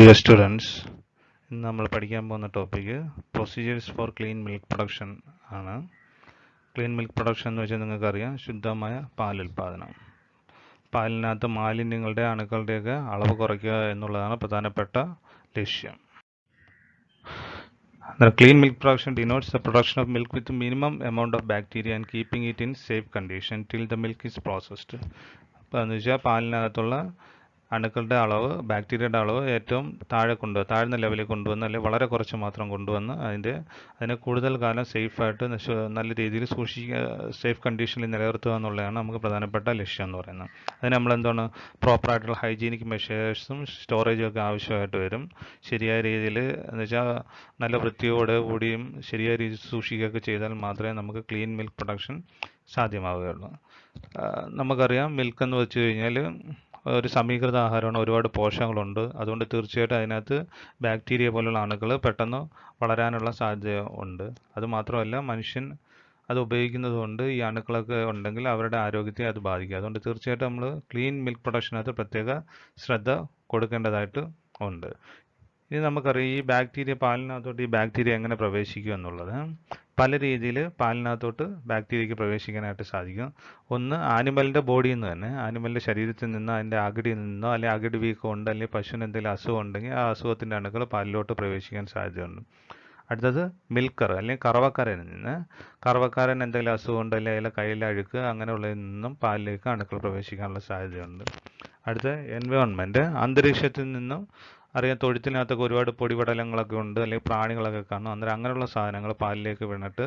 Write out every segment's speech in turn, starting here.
Dear students, ഇന്ന് നമ്മൾ പഠിക്കാൻ പോകുന്ന topic procedures four clean milk production ആണ്. ക്ലീൻ മിൽക്ക് പ്രൊഡക്ഷൻ എന്ന് വെച്ചാൽ നിങ്ങൾക്കറിയാം, ശുദ്ധമായ പാലുൽപാദനം. പാലിനകത്ത് മാലിന്യങ്ങളുടെ അണുക്കളുടെയൊക്കെ അളവ് കുറയ്ക്കുക എന്നുള്ളതാണ് പ്രധാനപ്പെട്ട ലക്ഷ്യം. The clean milk production denotes the production of milk with minimum amount of bacteria and keeping it in safe condition till the milk is processed. അപ്പോൾ എന്ന് വെച്ചാൽ പാലിനകത്തുള്ള അണുക്കളുടെ അളവ്, ബാക്ടീരിയയുടെ അളവ് ഏറ്റവും താഴ്ന്ന ലെവലിൽ കൊണ്ടുവന്ന്, അല്ലെങ്കിൽ വളരെ കുറച്ച് മാത്രം കൊണ്ടുവന്ന് അതിനെ കൂടുതൽ കാലം സേഫായിട്ട് നല്ല രീതിയിൽ സേഫ് കണ്ടീഷനിൽ നിലനിർത്തുക എന്നുള്ളതാണ് നമുക്ക് പ്രധാനപ്പെട്ട ലക്ഷ്യം എന്ന് പറയുന്നത്. അതിന് നമ്മളെന്താണ്, പ്രോപ്പറായിട്ടുള്ള ഹൈജീനിക് മെഷേഴ്സും സ്റ്റോറേജും ഒക്കെ ആവശ്യമായിട്ട് വരും. ശരിയായ രീതിയിൽ എന്ന് വെച്ചാൽ നല്ല വൃത്തിയോടെ കൂടിയും ശരിയായ രീതിയിൽ സൂക്ഷിക്കുകയൊക്കെ ചെയ്താൽ മാത്രമേ നമുക്ക് ക്ലീൻ മിൽക്ക് പ്രൊഡക്ഷൻ സാധ്യമാവുകയുള്ളൂ. നമുക്കറിയാം, മിൽക്ക് എന്ന് വെച്ച് കഴിഞ്ഞാൽ ഒരു സമീകൃത ആഹാരമാണ്, ഒരുപാട് പോഷകങ്ങളുണ്ട്. അതുകൊണ്ട് തീർച്ചയായിട്ടും അതിനകത്ത് ബാക്ടീരിയ പോലുള്ള അണുക്കൾ പെട്ടെന്ന് വളരാനുള്ള സാധ്യത ഉണ്ട്. അതുമാത്രമല്ല, മനുഷ്യൻ അത് ഉപയോഗിക്കുന്നത് കൊണ്ട് ഈ അണുക്കളൊക്കെ ഉണ്ടെങ്കിൽ അവരുടെ ആരോഗ്യത്തെ അത് ബാധിക്കും. അതുകൊണ്ട് തീർച്ചയായിട്ടും നമ്മൾ ക്ലീൻ മിൽക്ക് പ്രൊഡക്ഷനകത്ത് പ്രത്യേക ശ്രദ്ധ കൊടുക്കേണ്ടതായിട്ട് ഉണ്ട്. ഇനി നമുക്കറിയാം, ഈ ബാക്ടീരിയ എങ്ങനെ പ്രവേശിക്കും എന്നുള്ളത്. പല രീതിയിൽ പാലിനകത്തോട്ട് ബാക്ടീരിയയ്ക്ക് പ്രവേശിക്കാനായിട്ട് സാധിക്കും. ഒന്ന്, ആനിമലിൻ്റെ ബോഡിയിൽ നിന്ന് തന്നെ, ആനിമലിൻ്റെ ശരീരത്തിൽ നിന്ന്, അതിൻ്റെ അകിടിയിൽ നിന്നോ, അല്ലെങ്കിൽ അകിട് വീക്കം ഉണ്ട്, അല്ലെങ്കിൽ പശുവിന് എന്തെങ്കിലും അസുഖം ഉണ്ടെങ്കിൽ ആ അസുഖത്തിൻ്റെ അണുക്കൾ പാലിലോട്ട് പ്രവേശിക്കാൻ സാധ്യതയുണ്ട്. അടുത്തത് മിൽക്കർ അല്ലെങ്കിൽ കറവക്കാരനിൽ നിന്ന്, കറവക്കാരൻ എന്തെങ്കിലും അസുഖം ഉണ്ട്, അല്ലെങ്കിൽ അതിലെ കയ്യിലെ അഴുക്ക് അങ്ങനെയുള്ളതിൽ നിന്നും പാലിലേക്ക് അണുക്കൾ പ്രവേശിക്കാനുള്ള സാധ്യതയുണ്ട്. അടുത്ത എൻവയോൺമെൻറ്റ്, അന്തരീക്ഷത്തിൽ നിന്നും അറിയാം, തൊഴുത്തിനകത്തൊക്കെ ഒരുപാട് പൊടിപടലങ്ങളൊക്കെ ഉണ്ട്, അല്ലെങ്കിൽ പ്രാണികളൊക്കെ കാണും. അന്നേരം അങ്ങനെയുള്ള സാധനങ്ങൾ പാലിലേക്ക് വീണിട്ട്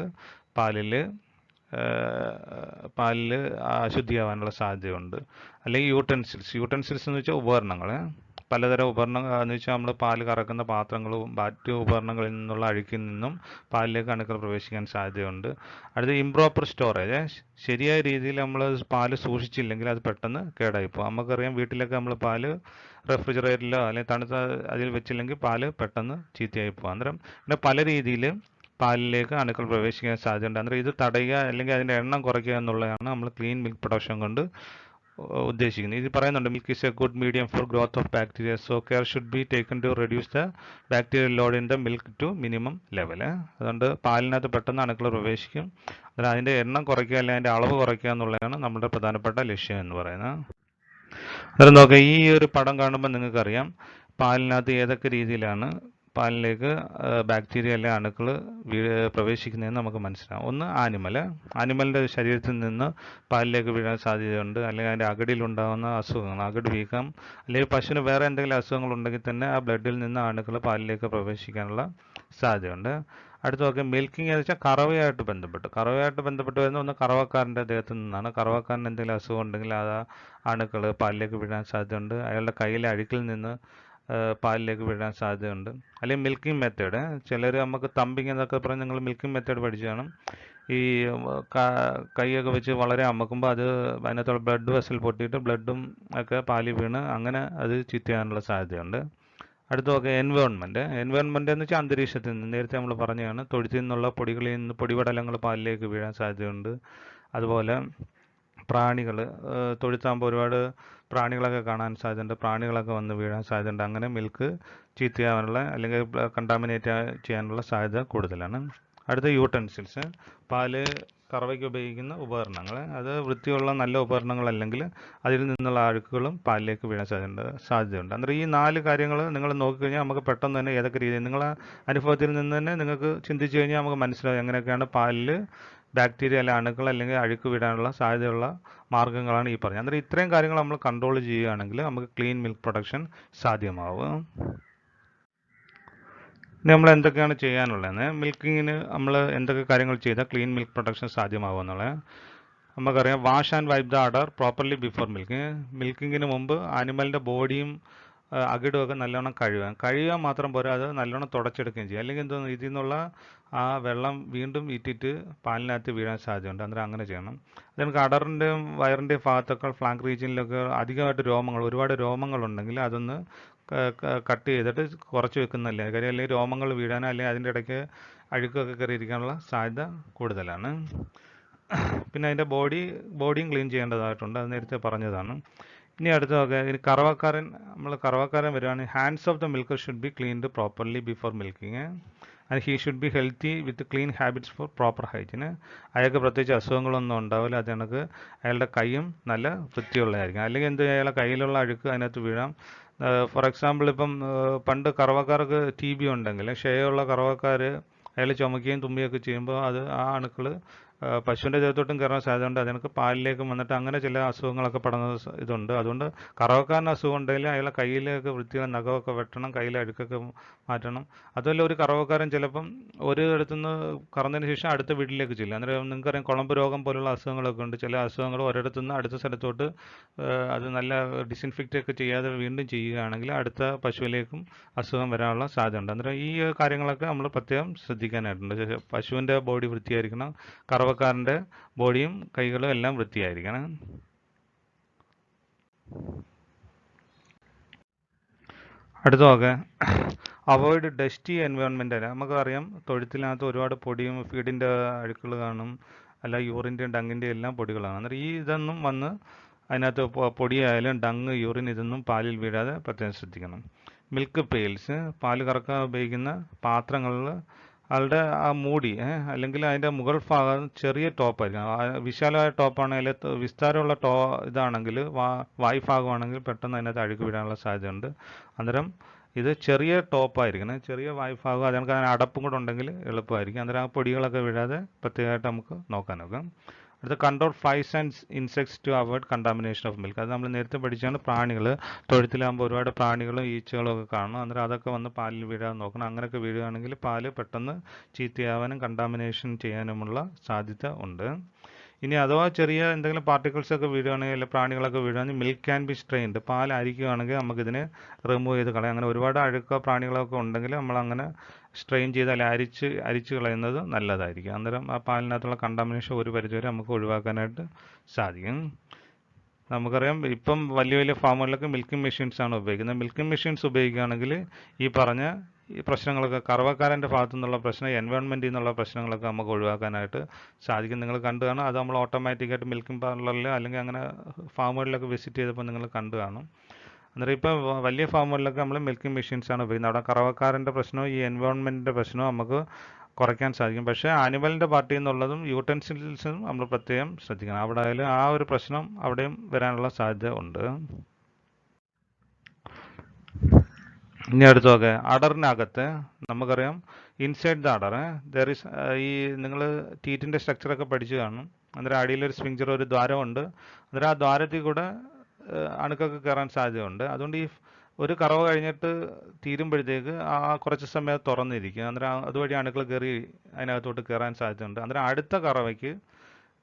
പാലിൽ അശുദ്ധിയാവാനുള്ള സാധ്യതയുണ്ട്. അല്ലെങ്കിൽ യൂട്ടൻസിൽസ് എന്ന് വെച്ചാൽ ഉപകരണങ്ങൾ, പലതരം ഉപകരണങ്ങൾ എന്ന് വെച്ചാൽ നമ്മൾ പാല് കറക്കുന്ന പാത്രങ്ങളും മറ്റ് ഉപകരണങ്ങളിൽ നിന്നുള്ള അഴുക്കിൽ നിന്നും പാലിലേക്ക് അണുക്കൾ പ്രവേശിക്കാൻ സാധ്യതയുണ്ട്. അടുത്ത ഇംപ്രോപ്പർ സ്റ്റോറേജ്, ശരിയായ രീതിയിൽ നമ്മൾ പാല് സൂക്ഷിച്ചില്ലെങ്കിൽ അത് പെട്ടെന്ന് കേടായിപ്പോകും. നമുക്കറിയാം, വീട്ടിലൊക്കെ നമ്മൾ പാല് റെഫ്രിജറേറ്ററിലോ അല്ലെങ്കിൽ തണുത്ത അതിൽ വെച്ചില്ലെങ്കിൽ പാല് പെട്ടെന്ന് ചീത്തയായി പോകും. അന്നേരം പിന്നെ പല രീതിയിൽ പാലിലേക്ക് അണുക്കൾ പ്രവേശിക്കാൻ സാധ്യതയുണ്ട്. അന്നേരം ഇത് തടയുക അല്ലെങ്കിൽ അതിൻ്റെ എണ്ണം കുറയ്ക്കുക എന്നുള്ളതാണ് നമ്മൾ ക്ലീൻ മിൽക്ക് പ്രൊഡക്ഷൻ കൊണ്ട് ഉദ്ദേശിക്കുന്നത്. ഇത് പറയുന്നുണ്ട്, milk is a good medium for growth of bacteria, so care should be taken to reduce the bacterial load in the milk to minimum level. അതുകൊണ്ട് പാലിനകത്ത് പെട്ടെന്ന് അണുക്കൾ പ്രവേശിക്കും. അതായത് അതിൻ്റെ എണ്ണം കുറയ്ക്കുക അല്ലെങ്കിൽ അതിൻ്റെ അളവ് കുറയ്ക്കുക എന്നുള്ളതാണ് നമ്മുടെ പ്രധാനപ്പെട്ട ലക്ഷ്യം എന്ന് പറയുന്നത്. അന്നേരം നോക്കുക, ഈ ഒരു പടം കാണുമ്പോൾ നിങ്ങൾക്കറിയാം പാലിനകത്ത് ഏതൊക്കെ രീതിയിലാണ് പാലിലേക്ക് ബാക്ടീരിയ അല്ലെങ്കിൽ അണുക്കൾ പ്രവേശിക്കുന്നതെന്ന് നമുക്ക് മനസ്സിലാവും. ഒന്ന്, ആനിമലിൻ്റെ ശരീരത്തിൽ നിന്ന് പാലിലേക്ക് വീഴാൻ സാധ്യതയുണ്ട്, അല്ലെങ്കിൽ അതിൻ്റെ അകിടിലുണ്ടാകുന്ന അസുഖങ്ങൾ, അകിട് വീക്കം, അല്ലെങ്കിൽ പശുവിന് വേറെ എന്തെങ്കിലും അസുഖങ്ങൾ ഉണ്ടെങ്കിൽ തന്നെ ആ ബ്ലഡിൽ നിന്ന് അണുക്കൾ പാലിലേക്ക് പ്രവേശിക്കാനുള്ള സാധ്യതയുണ്ട്. അടുത്ത നോക്കുക, മിൽക്കിംഗ് എന്ന് വെച്ചാൽ കറവയായിട്ട് ബന്ധപ്പെട്ട് വരുന്ന ഒന്ന്, കറവക്കാരൻ്റെ ദേഹത്തു നിന്നാണ്. കറവക്കാരന് എന്തെങ്കിലും അസുഖം ഉണ്ടെങ്കിൽ ആ അണുക്കൾ പാലിലേക്ക് വീഴാൻ സാധ്യതയുണ്ട്. അയാളുടെ കയ്യിലെ അഴുക്കിൽ നിന്ന് പാലിലേക്ക് വീഴാൻ സാധ്യതയുണ്ട്. അല്ലെങ്കിൽ മിൽക്കിംഗ് മെത്തേഡ്, ചിലർ നമുക്ക് തമ്പിങ് എന്നൊക്കെ പറഞ്ഞ് നിങ്ങൾ മിൽക്കിംഗ് മെത്തേഡ് പഠിച്ചു കാണും. ഈ കൈയൊക്കെ വെച്ച് വളരെ അമക്കുമ്പോൾ അതിനകത്തുള്ള ബ്ലഡ് വെസൽ പൊട്ടിയിട്ട് ബ്ലഡും ഒക്കെ പാലിൽ വീണ് അങ്ങനെ അത് ചീത്തയാകാനുള്ള സാധ്യതയുണ്ട്. അടുത്ത നോക്കുക, എൻവയോൺമെൻറ്റ് എന്ന് വെച്ചാൽ അന്തരീക്ഷത്തിൽ നിന്ന്, നേരത്തെ നമ്മൾ പറഞ്ഞതാണ്, തൊഴുത്തിൽ നിന്നുള്ള പൊടിപടലങ്ങൾ പാലിലേക്ക് വീഴാൻ സാധ്യതയുണ്ട്. അതുപോലെ പ്രാണികൾ, തൊഴുത്താകുമ്പോൾ ഒരുപാട് പ്രാണികളൊക്കെ കാണാൻ സാധ്യതയുണ്ട്, പ്രാണികളൊക്കെ വന്ന് വീഴാൻ സാധ്യതയുണ്ട്. അങ്ങനെ മിൽക്ക് ചീത്തയാവാനുള്ള അല്ലെങ്കിൽ കണ്ടാമിനേറ്റ് ചെയ്യാനുള്ള സാധ്യത കൂടുതലാണ്. അടുത്ത യൂട്ടൻസിൽസ്, പാല് കറവയ്ക്ക് ഉപയോഗിക്കുന്ന ഉപകരണങ്ങൾ, അത് വൃത്തിയുള്ള നല്ല ഉപകരണങ്ങളല്ലെങ്കിൽ അതിൽ നിന്നുള്ള അഴുക്കുകളും പാലിലേക്ക് വീഴാൻ സാധ്യതയുണ്ട്. അന്നേരം ഈ 4 കാര്യങ്ങൾ നിങ്ങൾ നോക്കിക്കഴിഞ്ഞാൽ നമുക്ക് പെട്ടെന്ന് തന്നെ ഏതൊക്കെ രീതിയിൽ നിങ്ങളെ അനുഭവത്തിൽ നിന്ന് തന്നെ നിങ്ങൾക്ക് ചിന്തിച്ചു കഴിഞ്ഞാൽ നമുക്ക് മനസ്സിലാവും എങ്ങനെയൊക്കെയാണ് പാലിൽ ബാക്ടീരിയ അല്ലെങ്കിൽ അണുക്കൾ അല്ലെങ്കിൽ അഴുക്ക് വിടാനുള്ള സാധ്യതയുള്ള മാർഗ്ഗങ്ങളാണ് ഈ പറഞ്ഞത്. അന്നേരം ഇത്രയും കാര്യങ്ങൾ നമ്മൾ കൺട്രോൾ ചെയ്യുകയാണെങ്കിൽ നമുക്ക് ക്ലീൻ മിൽക്ക് പ്രൊഡക്ഷൻ സാധ്യമാവും. നമ്മൾ എന്തൊക്കെയാണ് ചെയ്യാനുള്ളതെന്ന്, മിൽക്കിങ്ങിന് നമ്മൾ എന്തൊക്കെ കാര്യങ്ങൾ ചെയ്താൽ ക്ലീൻ മിൽക്ക് പ്രൊഡക്ഷൻ സാധ്യമാവും എന്നുള്ളത് നമുക്കറിയാം. Wash and wipe the udder properly before മിൽക്കിങ്ങിന് മുമ്പ് ആനിമലിൻ്റെ ബോഡിയും അകിടുമൊക്കെ നല്ലോണം കഴുകാൻ മാത്രം പോരാ, അത് നല്ലോണം തുടച്ചെടുക്കുകയും ചെയ്യും. അല്ലെങ്കിൽ എന്തോന്ന്, ഇതിൽ നിന്നുള്ള ആ വെള്ളം വീണ്ടും ഇറ്റിട്ട് പാലിനകത്ത് വീഴാൻ സാധ്യതയുണ്ട്. അന്നേരം അങ്ങനെ ചെയ്യണം. നമുക്ക് അഡറിൻ്റെയും വയറിൻ്റെയും ഭാഗത്തൊക്കെ ഫ്ലാങ്ക് റീജിയനിലൊക്കെ അധികമായിട്ട് ഒരുപാട് രോമങ്ങളുണ്ടെങ്കിൽ അതൊന്ന് കട്ട് ചെയ്തിട്ട് കുറച്ച് വെക്കുന്നതല്ലേ കാര്യം. അല്ലെങ്കിൽ രോമങ്ങൾ വീഴാനോ അല്ലെങ്കിൽ അതിൻ്റെ ഇടയ്ക്ക് അഴുക്കൊക്കെ കയറിയിരിക്കാനുള്ള സാധ്യത കൂടുതലാണ്. പിന്നെ അതിൻ്റെ ബോഡിയും ക്ലീൻ ചെയ്യേണ്ടതായിട്ടുണ്ട്, അത് നേരത്തെ പറഞ്ഞതാണ്. ഇനി അടുത്ത നോക്കുക, ഇനി കറവക്കാരൻ വരുവാണെങ്കിൽ hands of the milker should be cleaned properly before milking and he should be healthy with clean habits four proper hygiene. അയാൾക്ക് പ്രത്യേകിച്ച് അസുഖങ്ങളൊന്നും ഉണ്ടാവില്ല. അത് കണക്ക് അയാളുടെ കൈയും നല്ല വൃത്തിയുള്ളതായിരിക്കും. അല്ലെങ്കിൽ എന്ത്, അയാളുടെ കയ്യിലുള്ള അഴുക്ക് അതിനകത്ത് വീഴാം. ഫോർ എക്സാമ്പിൾ ഇപ്പം പണ്ട് കറവക്കാർക്ക് TB ഉണ്ടെങ്കിൽ ക്ഷയമുള്ള കറവക്കാർ അയാൾ ചുമക്കുകയും തുമ്മുകയൊക്കെ ചെയ്യുമ്പോൾ അത് ആ അണുക്കൾ പശുവിൻ്റെ ദേഹത്തോട്ടും കയറാൻ സാധ്യതയുണ്ട്. അതിനൊക്കെ പാലിലേക്കും വന്നിട്ട് അങ്ങനെ ചില അസുഖങ്ങളൊക്കെ പടർന്ന ഇതുണ്ട്. അതുകൊണ്ട് കറവക്കാരന് അസുഖം ഉണ്ടെങ്കിൽ അയാളെ കയ്യിലേക്ക് വൃത്തിയുള്ള നഖമൊക്കെ വെട്ടണം, കയ്യിലെ അഴുക്കൊക്കെ മാറ്റണം. അതുമല്ല ഒരു കറവക്കാരൻ ചിലപ്പം ഒരു ഇടത്തുനിന്ന് കറന്നതിന് ശേഷം അടുത്ത വീട്ടിലേക്ക് ചെല്ലും. അന്നേരം നിങ്ങൾക്കറിയാം കുളമ്പ് രോഗം പോലുള്ള അസുഖങ്ങളൊക്കെ ഉണ്ട്. ചില അസുഖങ്ങൾ ഒരിടത്തുനിന്ന് അടുത്ത സ്ഥലത്തോട്ട് അത് നല്ല ഡിസിൻഫെക്റ്റ് ഒക്കെ ചെയ്യാതെ വീണ്ടും ചെയ്യുകയാണെങ്കിൽ അടുത്ത പശുവിലേക്കും അസുഖം വരാനുള്ള സാധ്യതയുണ്ട്. അന്നേരം ഈ കാര്യങ്ങളൊക്കെ നമ്മൾ പ്രത്യേകം ശ്രദ്ധിക്കാനായിട്ടുണ്ട്. പശുവിൻ്റെ ബോഡി വൃത്തിയായിരിക്കണം, കറവക്കാരൻ്റെ ബോഡിയും കൈകളും എല്ലാം വൃത്തിയായിരിക്കണം. അടുത്ത നോക്കെ, അവോയ്ഡ് ഡസ്റ്റി എൻവയോൺമെൻറ്റ്. നമുക്കറിയാം തൊഴുത്തിനകത്ത് ഒരുപാട് പൊടിയും ഫീഡിൻ്റെ അഴുക്കുകൾ കാണും, അല്ല യൂറിൻ്റെയും ഡങ്ങിൻ്റെയും എല്ലാം പൊടികളാണ്. അന്നേരം ഇതൊന്നും വന്ന് അതിനകത്ത് പൊടിയായാലും ഡങ്, യൂറിൻ ഇതൊന്നും പാലിൽ വീഴാതെ പ്രത്യേകം ശ്രദ്ധിക്കണം. മിൽക്ക് പെയിൽസ്, പാല് കറക്കാൻ ഉപയോഗിക്കുന്ന പാത്രങ്ങളിൽ ആളുടെ ആ മൂടി അല്ലെങ്കിൽ അതിൻ്റെ മുകൾ ഭാഗം ചെറിയ ടോപ്പായിരിക്കും. വിശാലമായ ടോപ്പാണെങ്കിൽ വിസ്താരമുള്ള ഇതാണെങ്കിൽ വായ്ഭാഗമാണെങ്കിൽ പെട്ടെന്ന് അതിനകത്ത് അഴുക്ക് വീഴാനുള്ള സാധ്യതയുണ്ട്. അന്നേരം ഇത് ചെറിയ ടോപ്പായിരിക്കണം, ചെറിയ വായ്ഭാഗം, അതിനൊക്കെ അതിന് അടപ്പും കൂടെ ഉണ്ടെങ്കിൽ എളുപ്പമായിരിക്കും. അന്നേരം ആ പൊടികളൊക്കെ വീഴാതെ പ്രത്യേകമായിട്ട് നമുക്ക് നോക്കാനൊക്കെ. അടുത്ത control flies and insects to avoid contamination of milk. അത് നമ്മൾ നേരത്തെ പഠിച്ചാണ്. പ്രാണികൾ തൊഴുത്തിലാകുമ്പോൾ ഒരുപാട് പ്രാണികളും ഈച്ചകളും ഒക്കെ കാണും. അന്നേരം അതൊക്കെ വന്ന് പാലിൽ വീഴാതെ നോക്കണം. അങ്ങനെയൊക്കെ വീഴുകയാണെങ്കിൽ പാല് പെട്ടെന്ന് ചീത്തയാവാനും കണ്ടാമിനേഷൻ ചെയ്യാനുമുള്ള സാധ്യത ഉണ്ട്. ഇനി അഥവാ ചെറിയ എന്തെങ്കിലും പാർട്ടിക്കിൾസ് ഒക്കെ വീഴുകയാണെങ്കിൽ, അല്ലെങ്കിൽ പ്രാണികളൊക്കെ വീഴുകയാണെങ്കിൽ മിൽക്ക് ക്യാൻ ബി സ്ട്രെയിൻഡ്. പാൽ അരിക്കുകയാണെങ്കിൽ നമുക്കിതിനെ റിമൂവ് ചെയ്ത് കളയാം. അങ്ങനെ ഒരുപാട് അഴുക്ക പ്രാണികളൊക്കെ ഉണ്ടെങ്കിൽ നമ്മളങ്ങനെ സ്ട്രെയിൻ ചെയ്ത് അല്ലെങ്കിൽ അരിച്ച് കളയുന്നത് നല്ലതായിരിക്കും. അന്നേരം ആ പാലിനകത്തുള്ള കണ്ടാമിനേഷൻ ഒരു പരിധിവരെ നമുക്ക് ഒഴിവാക്കാനായിട്ട് സാധിക്കും. നമുക്കറിയാം ഇപ്പം വലിയ വലിയ ഫാമുകളിലൊക്കെ മിൽക്കിംഗ് മെഷീൻസ് ആണ് ഉപയോഗിക്കുന്നത്. മിൽക്കിംഗ് മെഷീൻസ് ഉപയോഗിക്കുകയാണെങ്കിൽ ഈ പറഞ്ഞ ഈ പ്രശ്നങ്ങളൊക്കെ, കറവക്കാരൻ്റെ ഭാഗത്തു നിന്നുള്ള പ്രശ്നം, എൻവയോൺമെൻറ്റിൽ നിന്നുള്ള പ്രശ്നങ്ങളൊക്കെ നമുക്ക് ഒഴിവാക്കാനായിട്ട് സാധിക്കും. നിങ്ങൾ കണ്ടു കാണും. അത് നമ്മൾ ഓട്ടോമാറ്റിക്കായിട്ട് മിൽക്കിംഗ് പാർലറിൽ അല്ലെങ്കിൽ അങ്ങനെ ഫാമുകളിലൊക്കെ വിസിറ്റ് ചെയ്തപ്പോൾ നിങ്ങൾ കണ്ടു കാണും. അന്നേരം ഇപ്പോൾ വലിയ ഫാമുകളിലൊക്കെ നമ്മൾ മിൽക്കിംഗ് മെഷീൻസ് ആണ് ഉപയോഗിക്കുന്നത്. അവിടെ കറവക്കാരൻ്റെ പ്രശ്നവും ഈ എൻവയോൺമെൻറ്റിൻ്റെ പ്രശ്നവും നമുക്ക് കുറയ്ക്കാൻ സാധിക്കും. പക്ഷേ ആനിമലിൻ്റെ പാർട്ടിയിൽ നിന്നുള്ളതും യൂട്ടൻസിൽസും നമ്മൾ പ്രത്യേകം ശ്രദ്ധിക്കണം. അവിടെ ആയാലും ആ ഒരു പ്രശ്നം അവിടെയും വരാനുള്ള സാധ്യത ഉണ്ട്. ഇനി അടുത്ത് നോക്കെ, അടറിനകത്ത് നമുക്കറിയാം ഇൻസൈഡ് ദ അടർ ദർ ഈസ്, ഈ നിങ്ങൾ ടീറ്റിൻ്റെ സ്ട്രക്ചറൊക്കെ പഠിച്ചു കാണും. അന്നേരം അടിയിലൊരു സ്ഫിങ്ക്ചർ, ഒരു ദ്വാരമുണ്ട്. അന്നേരം ആ ദ്വാരത്തിൽ കൂടെ അണുക്കൊക്കെ കയറാൻ സാധ്യതയുണ്ട്. അതുകൊണ്ട് ഈ ഒരു കറവ കഴിഞ്ഞിട്ട് തീരുമ്പോഴത്തേക്ക് ആ കുറച്ച് സമയം തുറന്നിരിക്കും. അന്നേരം അതുവഴി അണുക്കൾ കയറി അതിനകത്തോട്ട് കയറാൻ സാധ്യതയുണ്ട്. അന്നേരം അടുത്ത കറവയ്ക്ക്,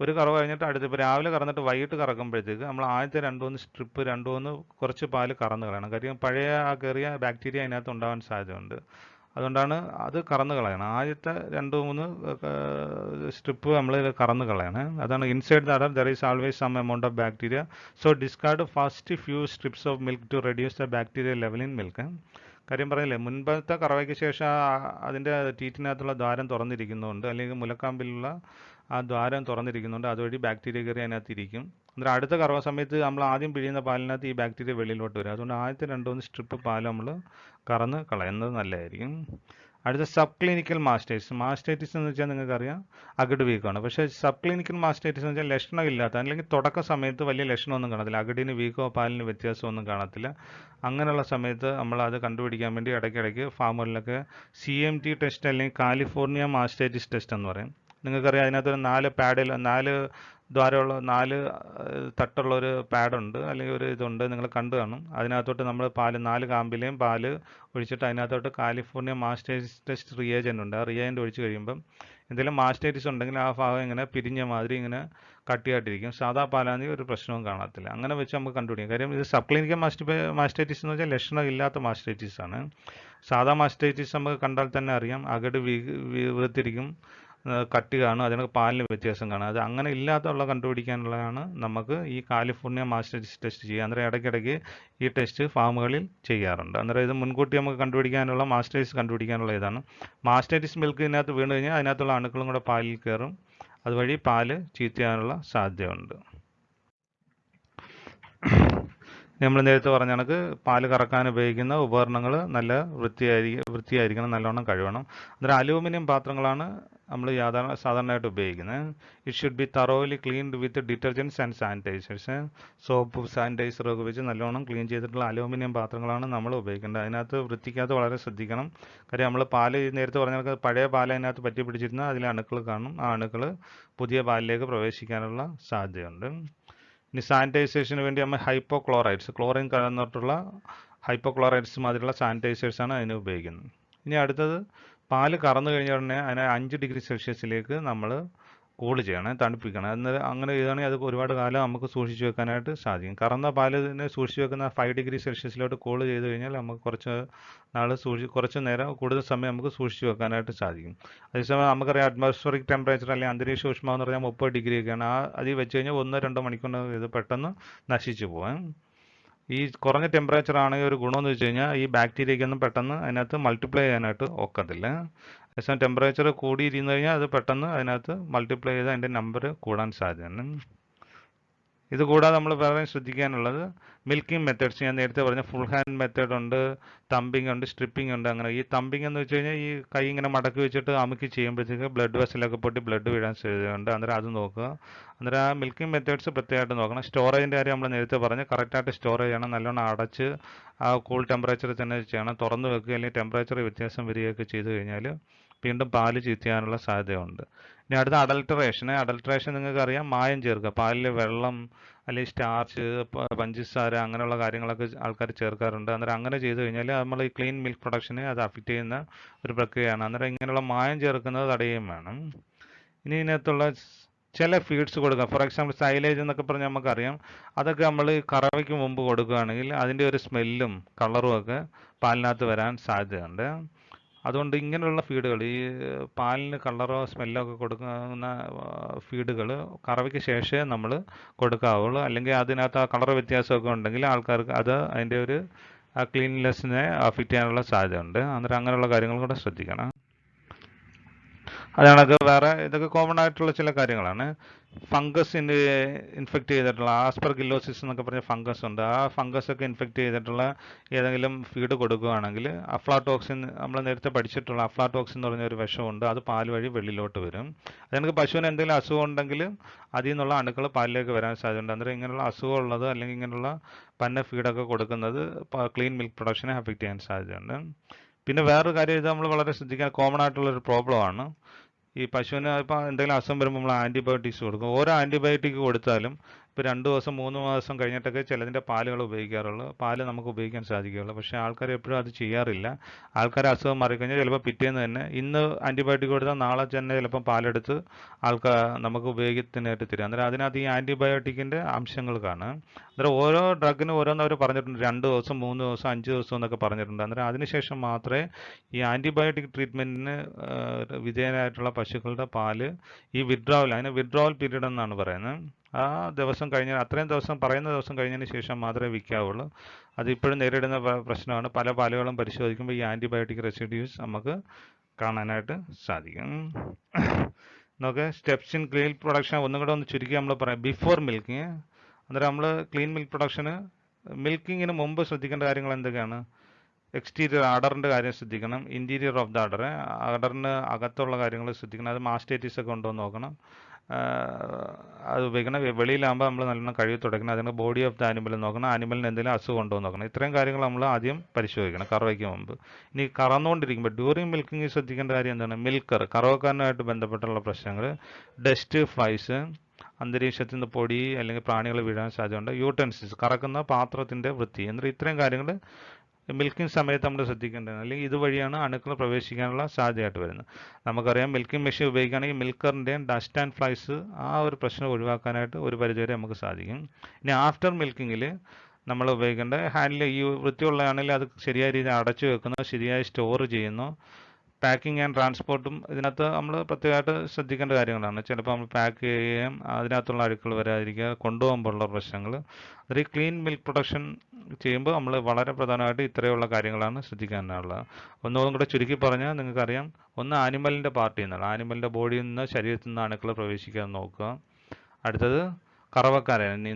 ഒരു കറവ കഴിഞ്ഞിട്ട് അടുത്ത്, ഇപ്പോൾ രാവിലെ കറന്നിട്ട് വൈകിട്ട് കറക്കുമ്പോഴത്തേക്ക് നമ്മൾ ആദ്യത്തെ 2-3 സ്ട്രിപ്പ് 2-3 കുറച്ച് പാല് കറന്ന് കളയണം. കാര്യം പഴയ ആ കയറിയ ബാക്ടീരിയ അതിനകത്ത് ഉണ്ടാവാൻ സാധ്യതയുണ്ട്. അതുകൊണ്ടാണ് അത് കറന്ന് കളയണം. ആദ്യത്തെ 2-3 സ്ട്രിപ്പ് നമ്മൾ കറന്ന് കളയണം. അതാണ് inside the udder there is always some amount of bacteria, so discard first few strips of milk to reduce the bacteria level in milk. കാര്യം പറയില്ലേ, മുൻപത്തെ കറവയ്ക്ക് ശേഷം അതിൻ്റെ ടീറ്റിനകത്തുള്ള ദ്വാരം തുറന്നിരിക്കുന്നുണ്ട്, അല്ലെങ്കിൽ മുലക്കാമ്പിലുള്ള ആ ദ്വാരം തുറന്നിരിക്കുന്നുണ്ട്. അതുവഴി ബാക്ടീരിയ കയറി അതിനകത്ത് ഇരിക്കും. അന്നേരം അടുത്ത കറവ സമയത്ത് നമ്മൾ ആദ്യം പിഴിയുന്ന പാലിനകത്ത് ഈ ബാക്ടീരിയ വെളിയിലോട്ട് വരും. അതുകൊണ്ട് ആദ്യത്തെ 2-3 സ്ട്രിപ്പ് പാൽ നമ്മൾ കറന്ന് കളയുന്നത് നല്ലതായിരിക്കും. അടുത്ത സബ് ക്ലിനിക്കൽ മാസ്റ്റൈറ്റിസ്. മാസ്റ്റൈറ്റിസ് എന്ന് വെച്ചാൽ നിങ്ങൾക്കറിയാം അകിട് വീക്കമാണ്. പക്ഷേ സബ് ക്ലിനിക്കൽ മാസ്റ്റൈറ്റിസ് എന്ന് വെച്ചാൽ ലക്ഷണമില്ലാത്ത, അല്ലെങ്കിൽ തുടക്ക സമയത്ത് വലിയ ലക്ഷണമൊന്നും കാണത്തില്ല, അകിടിന് വീക്കോ പാലിന് വ്യത്യാസമൊന്നും കാണത്തില്ല. അങ്ങനെയുള്ള സമയത്ത് നമ്മൾ അത് കണ്ടുപിടിക്കാൻ വേണ്ടി ഇടയ്ക്കിടയ്ക്ക് ഫാമുകളിലൊക്കെ CMT ടെസ്റ്റ് അല്ലെങ്കിൽ കാലിഫോർണിയ മാസ്റ്റൈറ്റിസ് ടെസ്റ്റ് എന്ന് പറയും. നിങ്ങൾക്കറിയാം അതിനകത്തൊരു 4 ദ്വാരമുള്ള 4 തട്ടുള്ള ഒരു പാഡുണ്ട്, അല്ലെങ്കിൽ ഒരു ഇതുണ്ട്, നിങ്ങൾ കണ്ടു കാണും. അതിനകത്തോട്ട് നമ്മൾ 4 കാമ്പിലെയും പാല് ഒഴിച്ചിട്ട് അതിനകത്തോട്ട് കാലിഫോർണിയ മാസ്റ്റൈറ്റിസ് ടെസ്റ്റ് റിയേജൻ്റ് ഉണ്ട്. ആ റിയേജൻ്റ് ഒഴിച്ച് കഴിയുമ്പം എന്തെങ്കിലും മാസ്റ്റൈറ്റിസ് ഉണ്ടെങ്കിൽ ആ ഭാഗം ഇങ്ങനെ പിരിഞ്ഞ മാതിരി ഇങ്ങനെ കട്ടിയായിട്ടിരിക്കും. സാധാ പാലാണെങ്കിൽ ഒരു പ്രശ്നവും കാണത്തില്ല. അങ്ങനെ വെച്ച് നമുക്ക് കണ്ടുപിടിക്കാം. കാര്യം ഇത് സബ് ക്ലിനിക്കൽ മാസ്റ്റൈറ്റിസ് എന്ന് വെച്ചാൽ ലക്ഷണമില്ലാത്ത മാസ്റ്റൈറ്റിസ് ആണ്. സാധാ മാസ്റ്റൈറ്റിസ് നമുക്ക് കണ്ടാൽ തന്നെ അറിയാം, അകിട് വീർത്തിരിക്കും, കട്ടി കാണും, അതിനൊക്കെ പാലിന് വ്യത്യാസം കാണും. അത് അങ്ങനെ ഇല്ലാത്തുള്ള കണ്ടുപിടിക്കാനുള്ളതാണ് നമുക്ക് ഈ കാലിഫോർണിയ മാസ്റ്റൈറ്റിസ് ടെസ്റ്റ് ചെയ്യുക. അന്നേരം ഇടയ്ക്കിടയ്ക്ക് ഈ ടെസ്റ്റ് ഫാമുകളിൽ ചെയ്യാറുണ്ട്. അന്നേരം ഇത് മുൻകൂട്ടി നമുക്ക് കണ്ടുപിടിക്കാനുള്ള, മാസ്റ്റൈറ്റിസ് കണ്ടുപിടിക്കാനുള്ള ഇതാണ്. മാസ്റ്റൈറ്റിസ് മിൽക്ക് ഇതിനകത്ത് വീണ് കഴിഞ്ഞാൽ അതിനകത്തുള്ള അണുക്കളും കൂടെ പാലിൽ കയറും. അതുവഴി പാല് ചീത്തയാകാനുള്ള സാധ്യതയുണ്ട്. നമ്മൾ നേരത്തെ പറഞ്ഞ കണക്ക് പാല് കറക്കാൻ ഉപയോഗിക്കുന്ന ഉപകരണങ്ങൾ നല്ല വൃത്തിയായിരിക്കണം, നല്ലോണം കഴുകണം. അന്നേരം അലൂമിനിയം പാത്രങ്ങളാണ് നമ്മൾ സാധാരണയായിട്ട് ഉപയോഗിക്കുന്നത്. It should be thoroughly cleaned with detergents and sanitizers. Soap സാനിറ്റൈസറൊക്കെ വെച്ച് നല്ലോണം ക്ലീൻ ചെയ്തിട്ടുള്ള അലൂമിനിയം പാത്രങ്ങളാണ് നമ്മൾ ഉപയോഗിക്കേണ്ടത്. അതിനകത്ത് വൃത്തിക്കകത്ത് വളരെ ശ്രദ്ധിക്കണം. കാര്യം നമ്മൾ പാല് നേരത്തെ പറഞ്ഞ കണക്ക് പഴയ പാല് അതിനകത്ത് പറ്റി പിടിച്ചിരുന്ന അതിലെ അണുക്കൾ കാണും. ആ അണുക്കൾ പുതിയ പാലിലേക്ക് പ്രവേശിക്കാനുള്ള സാധ്യതയുണ്ട്. ഇനി സാനിറ്റൈസേഷന് വേണ്ടി നമ്മൾ ഹൈപ്പോക്ലോറൈഡ്സ്, ക്ലോറിൻ കലർന്നിട്ടുള്ള ഹൈപ്പോക്ലോറൈഡ്സ് മാതിരിയുള്ള സാനിറ്റൈസേഴ്സാണ് അതിന് ഉപയോഗിക്കുന്നത്. ഇനി അടുത്തത്, പാല് കറന്നു കഴിഞ്ഞ ഉടനെ അതിനെ 5 ഡിഗ്രി സെൽഷ്യസിലേക്ക് നമ്മൾ കൂൾ ചെയ്യണം, തണുപ്പിക്കണം. അങ്ങനെ ചെയ്താണെങ്കിൽ അത് ഒരുപാട് കാലം നമുക്ക് സൂക്ഷിച്ച് വെക്കാനായിട്ട് സാധിക്കും. കറന്ന പാലിനെ സൂക്ഷിച്ച് വെക്കുന്ന 5 ഡിഗ്രി സെൽഷ്യസിലോട്ട് കൂൾ ചെയ്ത് കഴിഞ്ഞാൽ നമുക്ക് കുറച്ച് നേരം കൂടുതൽ സമയം നമുക്ക് സൂക്ഷിച്ച് വെക്കാനായിട്ട് സാധിക്കും. അതേസമയം നമുക്കറിയാം അറ്റ്മോസ്ഫറിക് ടെമ്പറേച്ചർ അല്ലെങ്കിൽ അന്തരീക്ഷ ഊഷ്മാവ് എന്ന് പറഞ്ഞാൽ 30 ഡിഗ്രി ഒക്കെയാണ്. അതിൽ വെച്ച് കഴിഞ്ഞാൽ 1-2 മണിക്കൂർ ഇത് പെട്ടെന്ന് നശിച്ചു പോകാം. ഈ കുറഞ്ഞ ടെമ്പറേച്ചർ ആണെങ്കിൽ ഒരു ഗുണമെന്ന് വെച്ച് കഴിഞ്ഞാൽ ഈ ബാക്ടീരിയക്കൊന്നും പെട്ടെന്ന് അതിനകത്ത് മൾട്ടിപ്ലൈ ചെയ്യാനായിട്ട് ഒക്കത്തില്ല. അതേസമയം ടെമ്പറേച്ചർ കൂടിയിരുന്ന് കഴിഞ്ഞാൽ അത് പെട്ടെന്ന് അതിനകത്ത് മൾട്ടിപ്ലൈ ചെയ്ത് അതിൻ്റെ നമ്പർ കൂടാൻ സാധ്യതയാണ്. ഇത് കൂടാതെ നമ്മൾ വേറെ ശ്രദ്ധിക്കാനുള്ളത് മിൽക്കിംഗ് മെത്തേഡ്സ്. ഞാൻ നേരത്തെ പറഞ്ഞ ഫുൾ ഹാൻഡ് മെത്തേഡ് ഉണ്ട്, തമ്പിങ് ഉണ്ട്, സ്ട്രിപ്പിംഗ് ഉണ്ട്. അങ്ങനെ ഈ തമ്പിങ് എന്ന് വെച്ച് കഴിഞ്ഞാൽ ഈ കൈ ഇങ്ങനെ മടക്കി വെച്ചിട്ട് അമുക്കി ചെയ്യുമ്പോഴത്തേക്ക് ബ്ലഡ് വെസലൊക്കെ പൊട്ടി ബ്ലഡ് വീഴാൻ സാധ്യതയുണ്ട്. അന്നേരം അത് നോക്കുക. അന്നേരം ആ മിൽക്കിംഗ് മെത്തേഡ്സ് പ്രത്യേകമായിട്ട് നോക്കണം. സ്റ്റോറേജിൻ്റെ കാര്യം നമ്മൾ നേരത്തെ പറഞ്ഞ് കറക്റ്റായിട്ട് സ്റ്റോറേജ് ചെയ്യണം. നല്ലോണം അടച്ച് ആ കൂൾ ടെമ്പറേച്ചറിൽ തന്നെ ചെയ്യണം. തുറന്ന് വെക്കുക, അല്ലെങ്കിൽ ടെമ്പറേച്ചർ വ്യത്യാസം വരികയൊക്കെ ചെയ്ത് കഴിഞ്ഞാൽ വീണ്ടും പാല് ചീത്തയാനുള്ള സാധ്യതയുണ്ട്. ഇനി അടുത്ത അഡൾട്രേഷൻ നിങ്ങൾക്കറിയാം, മായം ചേർക്കുക. പാലിൽ വെള്ളം അല്ലെങ്കിൽ സ്റ്റാർച്ച്, പഞ്ചസാര അങ്ങനെയുള്ള കാര്യങ്ങളൊക്കെ ആൾക്കാർ ചേർക്കാറുണ്ട്. അന്നേരം അങ്ങനെ ചെയ്ത് കഴിഞ്ഞാൽ നമ്മൾ ഈ ക്ലീൻ മിൽക്ക് പ്രൊഡക്ഷനെ അത് അഫക്റ്റ് ചെയ്യുന്ന ഒരു പ്രക്രിയയാണ്. അന്നേരം ഇങ്ങനെയുള്ള മായം ചേർക്കുന്നത് തടയുകയും വേണം. ഇനി ഇതിനകത്തുള്ള ചില ഫീഡ്സ് കൊടുക്കുക. ഫോർ എക്സാമ്പിൾ സൈലേജ് എന്നൊക്കെ പറഞ്ഞാൽ നമുക്കറിയാം. അതൊക്കെ നമ്മൾ കറവയ്ക്ക് മുമ്പ് കൊടുക്കുകയാണെങ്കിൽ അതിൻ്റെ ഒരു സ്മെല്ലും കളറും ഒക്കെ പാലിനകത്ത് വരാൻ സാധ്യതയുണ്ട്. അതുകൊണ്ട് ഇങ്ങനെയുള്ള ഫീഡുകൾ, ഈ പാലിന് കളറോ സ്മെല്ലോ ഒക്കെ കൊടുക്കുന്ന ഫീഡുകൾ കറവയ്ക്ക് ശേഷമേ നമ്മൾ കൊടുക്കാവുള്ളൂ. അല്ലെങ്കിൽ അതിനകത്ത് ആ കളർ വ്യത്യാസമൊക്കെ ഉണ്ടെങ്കിൽ ആൾക്കാർക്ക് അത് അതിൻ്റെ ഒരു ക്ലീൻനെസ്സിനെ അഫക്റ്റ് ചെയ്യാനുള്ള സാധ്യതയുണ്ട്. അന്നേരം അങ്ങനെയുള്ള കാര്യങ്ങൾ കൂടെ ശ്രദ്ധിക്കണം. അതാണൊക്കെ വേറെ ഇതൊക്കെ കോമൺ ആയിട്ടുള്ള ചില കാര്യങ്ങളാണ്. ഫംഗസ് ഇൻഫെക്റ്റ് ചെയ്തിട്ടുള്ള ആസ്പെർഗില്ലോസിസ് എന്നൊക്കെ പറഞ്ഞ ഫംഗസ് ഉണ്ട്. ആ ഫംഗസ് ഒക്കെ ഇൻഫെക്റ്റ് ചെയ്തിട്ടുള്ള ഏതെങ്കിലും ഫീഡ് കൊടുക്കുകയാണെങ്കിൽ അഫ്ലാടോക്സിൻ, നമ്മൾ നേരത്തെ പഠിച്ചിട്ടുള്ള അഫ്ലാടോക്സിൻ എന്ന് പറഞ്ഞ ഒരു വിഷമുണ്ട്. അത് പാൽ വഴി വെള്ളിലോട്ട് വരും. അതെനിക്ക് പശുവിന് എന്തെങ്കിലും അസുഖം ഉണ്ടെങ്കിൽ അതിൽ നിന്നുള്ള അണുക്കൾ പാലിലേക്ക് വരാൻ സാധ്യതയുണ്ട്. അന്നേരം ഇങ്ങനെയുള്ള അസുഖമുള്ളത് അല്ലെങ്കിൽ ഇങ്ങനെയുള്ള പന്ന ഫീഡൊക്കെ കൊടുക്കുന്നത് ക്ലീൻ മിൽക്ക് പ്രൊഡക്ഷനെ അഫക്റ്റ് ചെയ്യാൻ സാധ്യതയുണ്ട്. പിന്നെ വേറൊരു കാര്യം, ഇത് നമ്മൾ വളരെ ശ്രദ്ധിക്കാൻ കോമൺ ആയിട്ടുള്ളൊരു പ്രോബ്ലമാണ്. ഈ പശുവിന് ഇപ്പോൾ എന്തെങ്കിലും അസുഖം വരുമ്പോൾ നമ്മൾ ആൻറ്റിബയോട്ടിക്സ് കൊടുക്കും. ഓരോ ആൻറ്റിബയോട്ടിക് കൊടുത്താലും ഇപ്പോൾ 2 ദിവസം 3 മാസം കഴിഞ്ഞിട്ടൊക്കെ ചിലതിൻ്റെ പാലുകൾ ഉപയോഗിക്കാറുള്ളൂ. പാല് നമുക്ക് ഉപയോഗിക്കാൻ സാധിക്കുകയുള്ളൂ. പക്ഷേ ആൾക്കാർ എപ്പോഴും അത് ചെയ്യാറില്ല. ആൾക്കാർ അസുഖം മാറിക്കഴിഞ്ഞാൽ ചിലപ്പോൾ പിറ്റേന്ന് തന്നെ, ഇന്ന് ആൻറ്റിബയോട്ടിക് കൊടുത്താൽ നാളെ തന്നെ ചിലപ്പം പാലെടുത്ത് നമുക്ക് ഉപയോഗത്തിനായിട്ട് തരും. അന്നേരം അതിനകത്ത് ഈ ആൻറ്റിബയോട്ടിക്കിൻ്റെ അംശങ്ങൾ കാണും. അന്നേരം ഓരോ ഡ്രഗിനും ഓരോന്ന് അവർ പറഞ്ഞിട്ടുണ്ട്. 2 ദിവസം 3 ദിവസം 5 ദിവസം എന്നൊക്കെ പറഞ്ഞിട്ടുണ്ട്. അന്നേരം അതിനുശേഷം മാത്രമേ ഈ ആൻറ്റിബയോട്ടിക് ട്രീറ്റ്മെൻറ്റിന് വിധേയനായിട്ടുള്ള പശുക്കളുടെ പാല് ഈ അതിന് വിഡ്രോവൽ പീരീഡ് എന്നാണ് പറയുന്നത്. ആ ദിവസം കഴിഞ്ഞാൽ, അത്രയും ദിവസം പറയുന്ന ദിവസം കഴിഞ്ഞതിന് ശേഷം മാത്രമേ വിൽക്കാവുള്ളൂ. അതിപ്പോഴും നേരിടുന്ന പ്രശ്നമാണ്. പല പാലുകളും പരിശോധിക്കുമ്പോൾ ഈ ആൻറ്റിബയോട്ടിക് റെസിഡ്യൂസ് നമുക്ക് കാണാനായിട്ട് സാധിക്കും. നോക്കെ, സ്റ്റെപ്സ് ഇൻ ക്ലീൻ പ്രൊഡക്ഷൻ ഒന്നും കൂടെ ഒന്ന് ചുരുക്കി നമ്മൾ പറയാം. ബിഫോർ മിൽക്കിങ്, അന്നേരം നമ്മൾ ക്ലീൻ മിൽക്ക് പ്രൊഡക്ഷന് മിൽക്കിങ്ങിന് മുമ്പ് ശ്രദ്ധിക്കേണ്ട കാര്യങ്ങൾ എന്തൊക്കെയാണ്? എക്സ്റ്റീരിയർ അഡറിൻ്റെ കാര്യം ശ്രദ്ധിക്കണം. ഇൻറ്റീരിയർ ഓഫ് ദ അഡറിന് അകത്തുള്ള കാര്യങ്ങൾ ശ്രദ്ധിക്കണം. അത് മാസ്റ്റൈറ്റിസ് ഒക്കെ ഉണ്ടോ എന്ന് നോക്കണം. അത് ഉപയോഗിക്കണം. വെളിയിലാകുമ്പോൾ നമ്മൾ നല്ലോണം കഴുകി തുടയ്ക്കണം. അതിന് ബോഡി ഓഫ് ദ ആനിമൽ നോക്കണം. ആനിമലിന് എന്തെങ്കിലും അസുഖം ഉണ്ടോ എന്ന് നോക്കണം. ഇത്രയും കാര്യങ്ങൾ നമ്മൾ ആദ്യം പരിശോധിക്കണം കറവയ്ക്ക് മുമ്പ്. ഇനി കറന്നുകൊണ്ടിരിക്കുമ്പോൾ ഡ്യൂറിങ് മിൽക്കിങ് ശ്രദ്ധിക്കേണ്ട കാര്യം എന്താണ്? മിൽക്കർ, കറവക്കാരനുമായിട്ട് ബന്ധപ്പെട്ടുള്ള പ്രശ്നങ്ങൾ, ഡസ്റ്റ്, ഫ്ലൈസ്, അന്തരീക്ഷത്തിൽ നിന്ന് പൊടി അല്ലെങ്കിൽ പ്രാണികൾ വീഴാൻ സാധ്യതയുണ്ട്, യൂട്ടൻസിൽസ്, കറക്കുന്ന പാത്രത്തിൻ്റെ വൃത്തി. എന്നിട്ട് ഇത്രയും കാര്യങ്ങൾ മിൽക്കിംഗ് സമയത്ത് നമ്മൾ ശ്രദ്ധിക്കേണ്ടതാണ്. അല്ലെങ്കിൽ ഇതുവഴിയാണ് അണുക്കൾ പ്രവേശിക്കാനുള്ള സാധ്യതയായിട്ട് വരുന്നത്. നമുക്കറിയാം, മിൽക്കിംഗ് മെഷീൻ ഉപയോഗിക്കുകയാണെങ്കിൽ മിൽക്കറിൻ്റെയും ഡസ്റ്റ് ആൻഡ് ഫ്ലൈസ് ആ ഒരു പ്രശ്നം ഒഴിവാക്കാനായിട്ട് ഒരു പരിധിവരെ നമുക്ക് സാധിക്കും. ഇനി ആഫ്റ്റർ മിൽക്കിങ്ങിൽ നമ്മൾ ഉപയോഗിക്കേണ്ട ഈ വൃത്തിയുള്ളതാണെങ്കിൽ അത് ശരിയായ രീതിയിൽ അടച്ചു വെക്കുന്നു, ശരിയായി സ്റ്റോർ ചെയ്യുന്നു. പാക്കിംഗ് ആൻഡ് ട്രാൻസ്പോർട്ടും ഇതിനകത്ത് നമ്മൾ പ്രത്യേകമായിട്ട് ശ്രദ്ധിക്കേണ്ട കാര്യങ്ങളാണ്. ചിലപ്പോൾ നമ്മൾ പാക്ക് ചെയ്യുകയും അതിനകത്തുള്ള അഴുക്കൾ വരാതിരിക്കുക, കൊണ്ടുപോകുമ്പോഴുള്ള പ്രശ്നങ്ങൾ. അത് ഈ ക്ലീൻ മിൽക്ക് പ്രൊഡക്ഷൻ ചെയ്യുമ്പോൾ നമ്മൾ വളരെ പ്രധാനമായിട്ട് ഇത്രയുള്ള കാര്യങ്ങളാണ് ശ്രദ്ധിക്കാനുള്ളത്. ഒന്നുകൂടെ കൂടെ ചുരുക്കി പറഞ്ഞാൽ നിങ്ങൾക്കറിയാം, ഒന്ന് ആനിമലിൻ്റെ പാർട്ടിൽ നിന്നാണ്, ആനിമലിൻ്റെ ബോഡിയിൽ നിന്ന് ശരീരത്തിൽ നിന്ന് അണുക്കൾ പ്രവേശിക്കാൻ നോക്കുക. അടുത്തത് കറവക്കാരൻ്റെ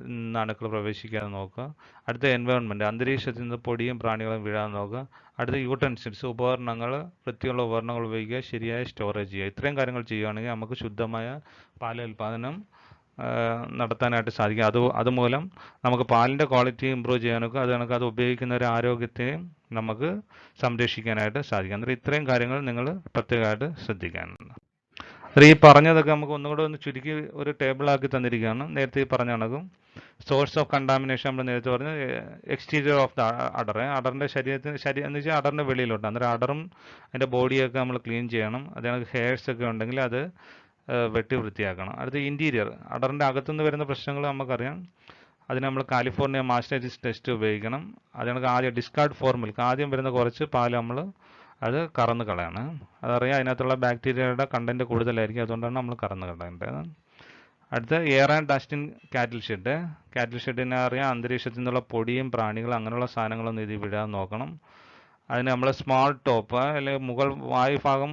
നിന്ന് അണുക്കൾ പ്രവേശിക്കാതെ നോക്കുക. അടുത്ത എൻവയോൺമെൻറ്റ്, അന്തരീക്ഷത്തിൽ നിന്ന് പൊടിയും പ്രാണികളും വീഴാതെ നോക്കുക. അടുത്ത യൂട്ടൻസിൽസ്, ഉപകരണങ്ങൾ, വൃത്തിയുള്ള ഉപകരണങ്ങൾ ഉപയോഗിക്കുക, ശരിയായ സ്റ്റോറേജ് ചെയ്യുക. ഇത്രയും കാര്യങ്ങൾ ചെയ്യുകയാണെങ്കിൽ നമുക്ക് ശുദ്ധമായ പാൽ ഉൽപ്പാദനം നടത്താനായിട്ട് സാധിക്കും. അതുമൂലം നമുക്ക് പാലിൻ്റെ ക്വാളിറ്റി ഇമ്പ്രൂവ് ചെയ്യാനൊക്കെ അത് ഉപയോഗിക്കുന്നവരുടെ ആരോഗ്യത്തെയും നമുക്ക് സംരക്ഷിക്കാനായിട്ട് സാധിക്കും. അന്നേരം ഇത്രയും കാര്യങ്ങൾ നിങ്ങൾ പ്രത്യേകമായിട്ട് ശ്രദ്ധിക്കാനുണ്ട്. ഈ പറഞ്ഞതൊക്കെ നമുക്ക് ഒന്നുകൂടെ ഒന്ന് ചുരുക്കി ഒരു ടേബിളാക്കി തന്നിരിക്കുകയാണ്. നേരത്തെ ഈ പറഞ്ഞ കണക്കും സോഴ്സ് ഓഫ് കണ്ടാമിനേഷൻ നമ്മൾ നേരത്തെ പറഞ്ഞ എക്സ്റ്റീരിയർ ഓഫ് ദ അഡർ, അഡറിൻ്റെ എന്ന് വെച്ചാൽ അഡറിൻ്റെ വെളിയിലോട്ട്. അന്നേരം അഡറും അതിൻ്റെ ബോഡിയൊക്കെ നമ്മൾ ക്ലീൻ ചെയ്യണം. അതിനകത്ത് ഹെയർസ് ഒക്കെ ഉണ്ടെങ്കിൽ അത് വെട്ടി വൃത്തിയാക്കണം. അടുത്ത ഇൻറ്റീരിയർ, അഡറിൻ്റെ അകത്തുനിന്ന് വരുന്ന പ്രശ്നങ്ങൾ നമുക്കറിയാം. അതിന് നമ്മൾ കാലിഫോർണിയ മാസ്റ്റേഴ്സ് ടെസ്റ്റ് ഉപയോഗിക്കണം. അതിനകത്ത് ആദ്യം ഡിസ്കാർഡ് ഫോർ മിൽക്ക്, ആദ്യം വരുന്ന കുറച്ച് പാൽ നമ്മൾ അത് കറന്ന് കളയണം. അതറിയാം, അതിനകത്തുള്ള ബാക്ടീരിയയുടെ കണ്ടൻറ്റ് കൂടുതലായിരിക്കും, അതുകൊണ്ടാണ് നമ്മൾ കറന്ന് കളയേണ്ടത്. അടുത്ത എയർ ആൻഡ് ഡസ്റ്റ് ഇൻ കാറ്റിൽ ഷെഡ്. കാറ്റിൽ ഷെഡിനെ അറിയാം, അന്തരീക്ഷത്തിൽ നിന്നുള്ള പൊടിയും പ്രാണികളും അങ്ങനെയുള്ള സാധനങ്ങളൊന്നും ഇതിൽ വിടാൻ നോക്കണം. അതിന് നമ്മൾ സ്മാൾ ടോപ്പ് അല്ലെങ്കിൽ മുകൾ വായുഭാഗം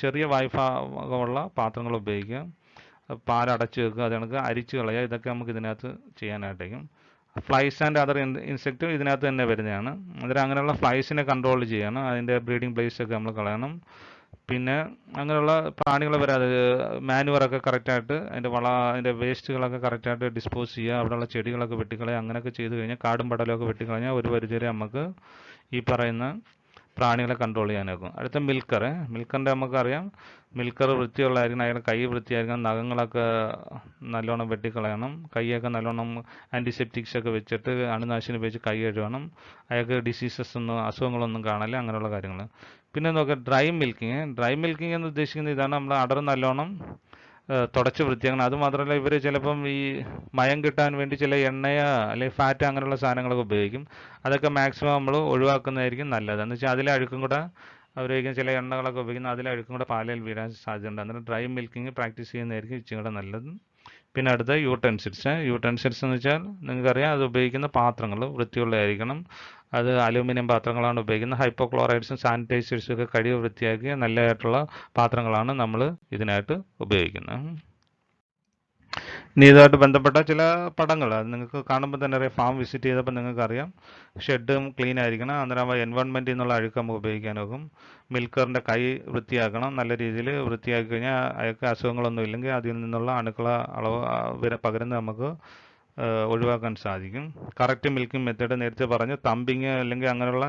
ചെറിയ വായുഭാഗമുള്ള പാത്രങ്ങൾ ഉപയോഗിക്കുക. പാലടച്ച് വെക്കുക, അത് കണക്ക് അരിച്ച് കളയുക. ഇതൊക്കെ നമുക്ക് ഇതിനകത്ത് ചെയ്യാനായിട്ടേക്കും. ഫ്ലൈസ് ആൻഡ് അതർ ഇൻസെക്റ്റ് ഇതിനകത്ത് തന്നെ വരുന്നതാണ്. അന്നേരം അങ്ങനെയുള്ള ഫ്ലൈസിനെ കൺട്രോൾ ചെയ്യണം. അതിൻ്റെ ബ്രീഡിംഗ് പ്ലേസ് ഒക്കെ നമ്മൾ കളയണം. പിന്നെ അങ്ങനെയുള്ള പ്രാണികൾ വരാതെ മാനുവറൊക്കെ കറക്റ്റായിട്ട് അതിൻ്റെ വേസ്റ്റുകളൊക്കെ കറക്റ്റായിട്ട് ഡിസ്പോസ് ചെയ്യുക. അവിടെയുള്ള ചെടികളൊക്കെ വെട്ടിക്കളയുക. അങ്ങനെയൊക്കെ ചെയ്ത് കഴിഞ്ഞാൽ കാടും പടലമൊക്കെ വെട്ടിക്കളഞ്ഞാൽ ഒരു പരിധിവരെ നമുക്ക് ഈ പറയുന്ന പ്രാണികളെ കൺട്രോൾ ചെയ്യാനാകും. അടുത്ത മിൽക്കറിൻ്റെ നമുക്കറിയാം, മിൽക്കർ വൃത്തിയുള്ളതായിരിക്കണം, അയാളുടെ കൈ വൃത്തിയായിരിക്കണം, നഖങ്ങളൊക്കെ നല്ലോണം വെട്ടിക്കളയണം, കൈയൊക്കെ നല്ലോണം ആൻറ്റിസെപ്റ്റിക്സ് ഒക്കെ വെച്ചിട്ട് അണുനാശിനി ഉപയോഗിച്ച് കൈ കഴുകണം. അയാൾക്ക് അസുഖങ്ങളൊന്നും കാണില്ല, അങ്ങനെയുള്ള കാര്യങ്ങൾ. പിന്നെ നോക്കുക ഡ്രൈ മിൽക്കിങ് എന്ന് ഉദ്ദേശിക്കുന്നത് ഇതാണ്, നമ്മൾ അടർ നല്ലോണം തുടച്ച് വൃത്തിയാക്കണം. അതുമാത്രമല്ല, ഇവർ ചിലപ്പം ഈ മയം കിട്ടാൻ വേണ്ടി ചില എണ്ണയോ അല്ലെങ്കിൽ ഫാറ്റ് അങ്ങനെയുള്ള സാധനങ്ങളൊക്കെ ഉപയോഗിക്കും. അതൊക്കെ മാക്സിമം നമ്മൾ ഒഴിവാക്കുന്നതായിരിക്കും നല്ലത്. എന്ന് വെച്ചാൽ അതിലെ അഴുക്കും കൂടെ ഉപയോഗിക്കുന്ന ചില എണ്ണകളൊക്കെ ഉപയോഗിക്കുന്നത്, അതിലെ അഴുക്കും കൂടെ പാലിൽ വീഴാൻ സാധ്യതയുണ്ട്. അന്നേരം ഡ്രൈ മിൽക്കിങ് പ്രാക്ടീസ് ചെയ്യുന്നതായിരിക്കും ഇച്ചിരി കൂടെ നല്ലത്. പിന്നെ അടുത്ത യൂട്ടൻസിൽസ് എന്ന് വെച്ചാൽ നിങ്ങൾക്കറിയാം, അത് ഉപയോഗിക്കുന്ന പാത്രങ്ങൾ വൃത്തിയുള്ളതായിരിക്കണം. അത് അലൂമിനിയം പാത്രങ്ങളാണ് ഉപയോഗിക്കുന്നത്. ഹൈപ്പോക്ലോറൈഡ്സും സാനിറ്റൈസേഴ്സും ഒക്കെ കഴുകി വൃത്തിയാക്കി നല്ലതായിട്ടുള്ള പാത്രങ്ങളാണ് നമ്മൾ ഇതിനായിട്ട് ഉപയോഗിക്കുന്നത്. ഇനി ഇതുമായിട്ട് ബന്ധപ്പെട്ട ചില പടങ്ങൾ അത് നിങ്ങൾക്ക് കാണുമ്പോൾ തന്നെ അറിയാം. ഫാം വിസിറ്റ് ചെയ്തപ്പോൾ നിങ്ങൾക്കറിയാം, ഷെഡും ക്ലീൻ ആയിരിക്കണം. അന്നേരം എൻവയോൺമെൻറ്റിൽ നിന്നുള്ള അഴുക്ക് നമുക്ക് ഉപയോഗിക്കാനാകും. മിൽക്കറിൻ്റെ കൈ വൃത്തിയാക്കണം. നല്ല രീതിയിൽ വൃത്തിയാക്കി കഴിഞ്ഞാൽ അയാൾക്ക് അസുഖങ്ങളൊന്നും ഇല്ലെങ്കിൽ അതിൽ നിന്നുള്ള അണുക്കള അളവ് പകരുന്നത് നമുക്ക് ഒഴിവാക്കാൻ സാധിക്കും. കറക്റ്റ് മിൽക്കിംഗ് മെത്തേഡ് നേരത്തെ പറഞ്ഞു. തമ്പിങ് അല്ലെങ്കിൽ അങ്ങനെയുള്ള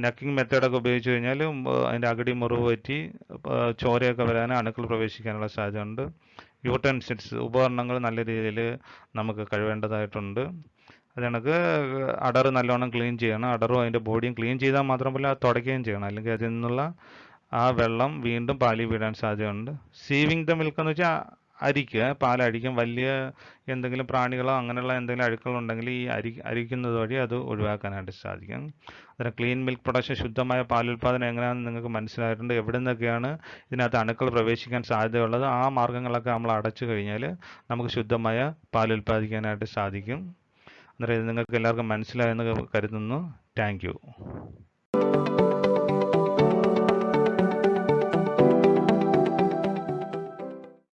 നക്കിങ് മെത്തേഡൊക്കെ ഉപയോഗിച്ച് കഴിഞ്ഞാൽ അതിൻ്റെ അകടി മുറിവ് പറ്റി ചോരയൊക്കെ വരാൻ, അണുക്കൾ പ്രവേശിക്കാനുള്ള സാധ്യതയുണ്ട്. യൂട്ടൻസിൽസ് ഉപകരണങ്ങൾ നല്ല രീതിയിൽ നമുക്ക് കഴുകേണ്ടതായിട്ടുണ്ട്. അത് കണക്ക് അടർ നല്ലോണം ക്ലീൻ ചെയ്യണം. അടറും അതിൻ്റെ ബോഡിയും ക്ലീൻ ചെയ്താൽ മാത്രമല്ല അത് തുടയ്ക്കുകയും ചെയ്യണം, അല്ലെങ്കിൽ അതിൽ നിന്നുള്ള ആ വെള്ളം വീണ്ടും പാലിൽ വീഴാൻ സാധ്യതയുണ്ട്. സീവിങ് ദ മിൽക്ക് എന്ന് വെച്ചാൽ അരിക്കുക, പാലരിക്കും. വലിയ എന്തെങ്കിലും പ്രാണികളോ അങ്ങനെയുള്ള എന്തെങ്കിലും അഴുക്കളുണ്ടെങ്കിൽ ഈ അരിക്കുന്നത് വഴി അത് ഒഴിവാക്കാനായിട്ട് സാധിക്കും. അന്നേരം ക്ലീൻ മിൽക്ക് പ്രൊഡക്ഷൻ, ശുദ്ധമായ പാലുൽപാദനം എങ്ങനെയാണെന്ന് നിങ്ങൾക്ക് മനസ്സിലായിട്ടുണ്ട്. എവിടെ നിന്നൊക്കെയാണ് ഇതിനകത്ത് അണുക്കൾ പ്രവേശിക്കാൻ സാധ്യതയുള്ളത്, ആ മാർഗ്ഗങ്ങളൊക്കെ നമ്മൾ അടച്ചു കഴിഞ്ഞാൽ നമുക്ക് ശുദ്ധമായ പാൽ ഉൽപ്പാദിക്കാനായിട്ട് സാധിക്കും. അന്നേരം ഇത് നിങ്ങൾക്ക് എല്ലാവർക്കും മനസ്സിലായെന്ന് കരുതുന്നു. Thank you.